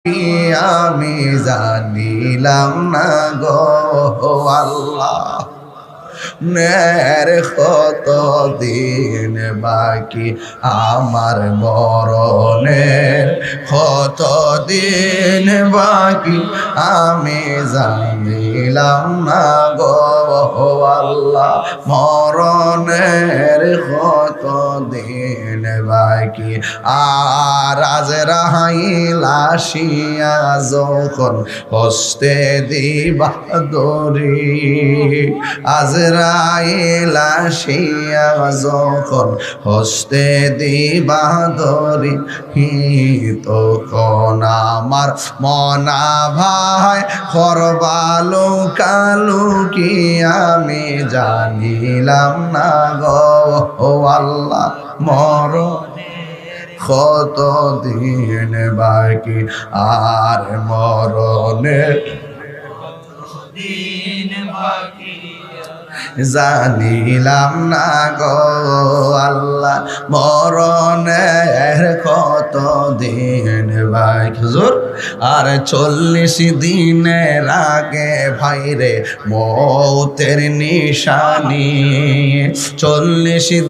আমি জানিলাম না গো আল্লাহ, নের কত দিন বাকি আমার মরণের, কত দিন বাকি আমি জানিলাম না গো আল্লাহ, মরণের কত দিন বাকি। আর আজরাইল আসিয়া যখন হস্তে দিবা দরি, আজরাইল আসিয়া যখন হস্তে দিবা দরি, তখন আমার মনা ভাই করবালু কালু কি আমি জানিলাম না গো আল্লাহ, কত দিন বাকি আর মরণের জানিলাম না গো আল্লাহ, মরণের কত দিন বাকি। হুজুর আর 40 দিনের আগে ভাইরে মৌতের নিশানি, 40